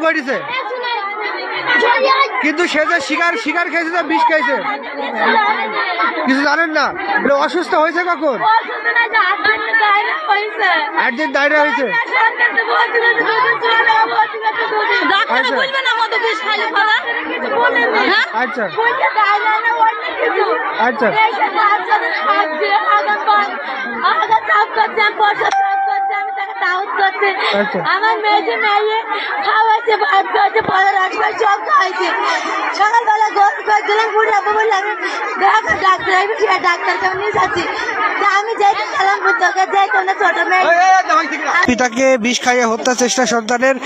করেছে কিন্তু সে যে শিকার খেয়েছে না বিষ খেয়েছে কিছু জানেন না? অসুস্থ হয়েছে কখন? একদিন ডায়রিয়া হয়েছে। আচ্ছা আচ্ছা আমার মেয়ে খাওয়াচ্ছে ভাত খাওয়াচ্ছে পরে রাখবে সব খাইছে সকালবেলা গরম করে দিলাম বুড়ি বললাম ডাক্তারকে নিয়ে যাচ্ছি আমি যাইতে গেলাম তোকে যাইতো না ছোট মেয়ে। পিতাকে বিষ খাইয়ে হত্যা চেষ্টা সন্তানের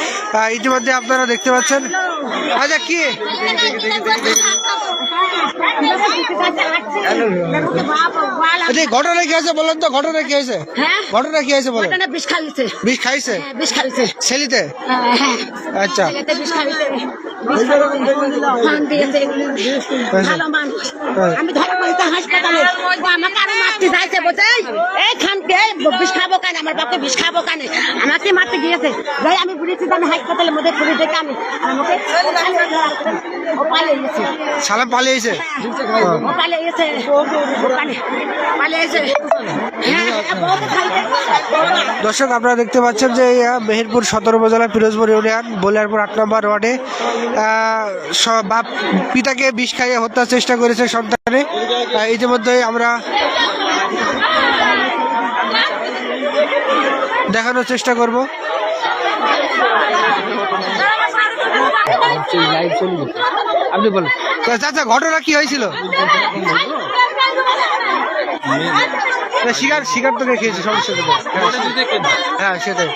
ইতিমধ্যে আপনারা দেখতে পাচ্ছেন। আচ্ছা কি ঘটনা কি আছে বলেন তো? ঘটনা কি হয়েছে? ঘটনা কি হয়েছে বলেন? বিষ খাইছে ছেলিতে? আচ্ছা আমি ধরা পড়েছি হাসপাতালে আমাকে আরো মারতে যাইছে বলছে এই খানকে বিষ খাবো কেন আমার বাপকে বিষ খাবো কেন আমাকে মারতে গিয়েছে যাই আমি বুঝেছি আমি হাসপাতালের মধ্যে পুলিশ ডেকে আমি আমাকে ও পালিয়ে গেছে সালাম পালিয়েছে ও পালিয়ে গেছে পালিয়েছে। দর্শক আপনারা দেখতে পাচ্ছেন যে মেহেরপুর সদর উপজেলা পিরোজপুর ইউনিয়ন বলিয়ারপুর 8 নম্বর ওয়ার্ডে বাপ পিতাকে বিষ খাইয়ে হত্যার চেষ্টা করেছে সন্তানে। ইতিমধ্যে আমরা দেখানোর চেষ্টা করব। আপনি বলেন চাচা ঘটনা কি হয়েছিল? শিকার তো খেয়েছে সমস্যা তো। হ্যাঁ সেটাই।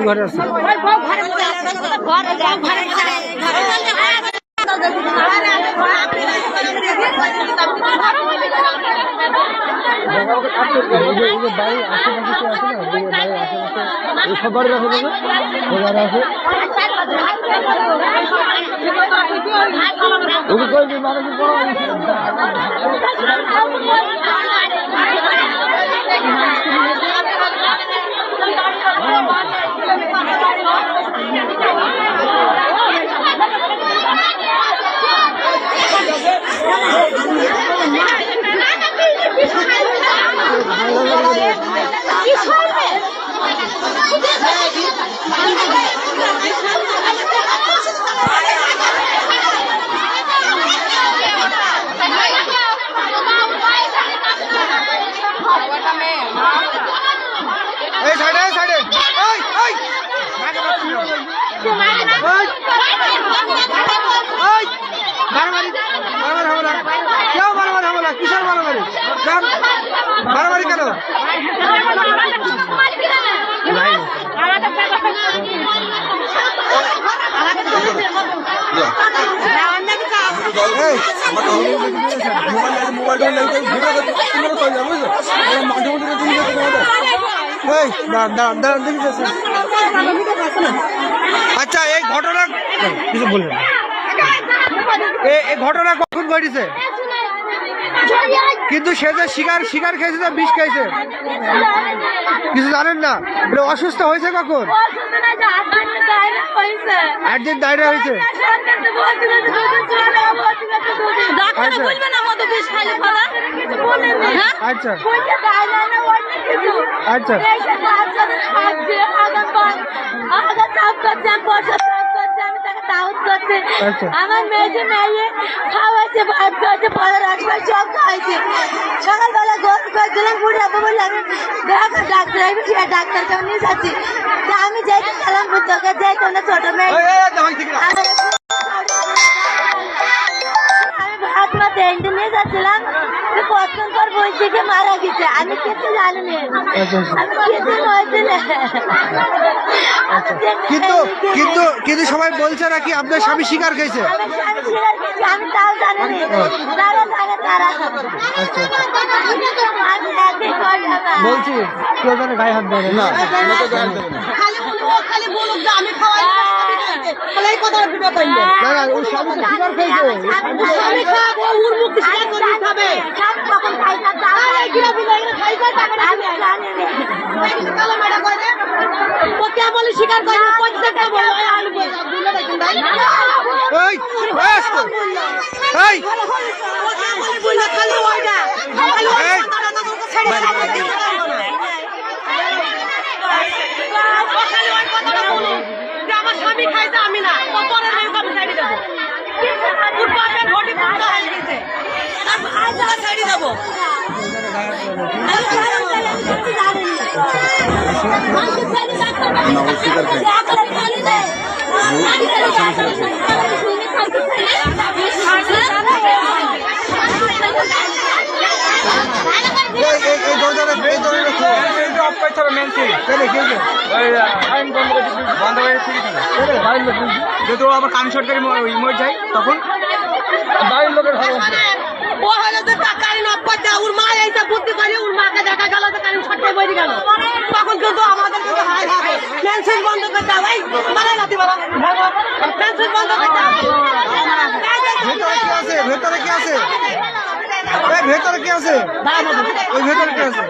ঘরে আছে কিসের মারামারি কেন? আচ্ছা এই ঘটনা কিছু বলবেন? এই ঘটনা কখন ঘটেছে কিন্তু সে যে শিকার খেয়েছে না বিষ খেয়েছে কিছু জানেন না? অসুস্থ হয়েছে কখন? একদিন ডায়রিয়া হয়েছে। আচ্ছা আচ্ছা আমার মেয়ে খাওয়াচ্ছে ভাত খাওয়াচ্ছে পরে রাখবে সব খাইছে সকালবেলা গরম করে দিলাম বুড়ি বললাম ডাক্তারকে নিয়ে যাচ্ছি আমি যাইতে গেলাম তোকে যাইতো না ছোট মেয়ে। আমি ভাত মাতে এনে নিয়ে যাচ্ছিলাম কতক্ষণ পর বলছি যে মারা গেছে আমি কিছু জানি কিন্তু সবাই বলছে নাকি আপনার স্বামী শিকার খেয়েছে? আমি বলছি কেউ যেন গায়ে হাত দেয় না। খালি বলুক যে আমি খাওয়াই তাহলে এই কথা ভিডিও পাইবে না না ওর স্বামী তো স্বীকার খেয়েছে। আমি খাবো ওর মুখ স্বীকার করে খাবে আরে কি রাবি না এটা খাইছে কালো মারা করে ও কে বলে স্বীকার করে প্রত্যেকটা বলে ওই আলু বলে দেখুন ভাই এই এই ও কে বলে খালি ওইটা খালি এই। ছেড়ে আমার স্বামী খাইছে আমি না ও পরে আমি ছাড়ি দেবো ওর বাপের ঘটি বন্ধ হয়ে গেছে ছাড়ি দেবো এই দরজাটা এই দরজাটা অফ করতে হবে মেন সুইচ কেন খেয়েছে ওই আইন বন্ধ করে ফ্রি যেহেতু আবার কান শর্ট করে ইমোট যায় তখন বাড়ির লোকের ভালো ও হলো যে টাকারি নব্বই দেয় ওর মা এইটা বুদ্ধি করে ওর মাকে দেখা গেল যে কারেন্ট শর্ট করে বেরিয়ে গেল তখন কিন্তু আমাদের কিন্তু হাই হবে মেন সুইচ বন্ধ করে দাও এই মানে রাতি বাবা মেন সুইচ বন্ধ করে দাও ভেতরে কি আছে ভেতরে কি আছে এই ভেতরে কি আছে ওই ভেতরে কি আছে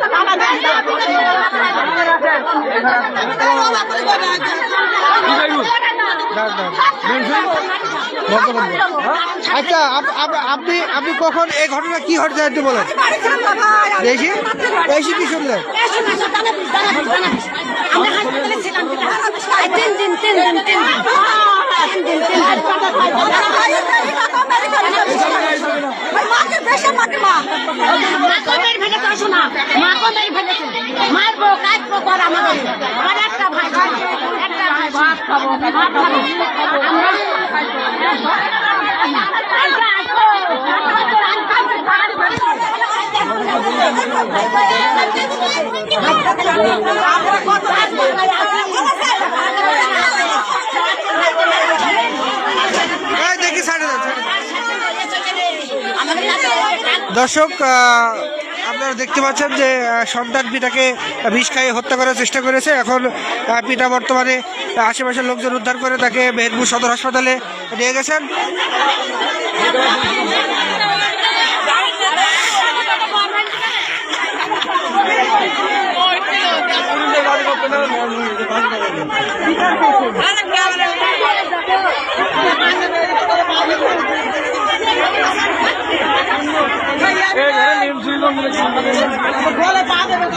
আচ্ছা আপনি আপনি কখন এই ঘটনা কি ঘটছে একটু বলেন দেখি বেশি কি শুনলেন মারবো কাটবো কর আমাদের আমার একটা ভাই ভাত খাবো দেখি দর্শক আপনারা দেখতে পাচ্ছেন যে সন্তান পিতাকে বিষ খাইয়ে হত্যা করার চেষ্টা করেছে। এখন পিতা বর্তমানে আশেপাশের লোকজন উদ্ধার করে তাকে মেহেরপুর সদর হাসপাতালে নিয়ে গেছেন। এই ঘরে নিম সুইচ বন্ধ করে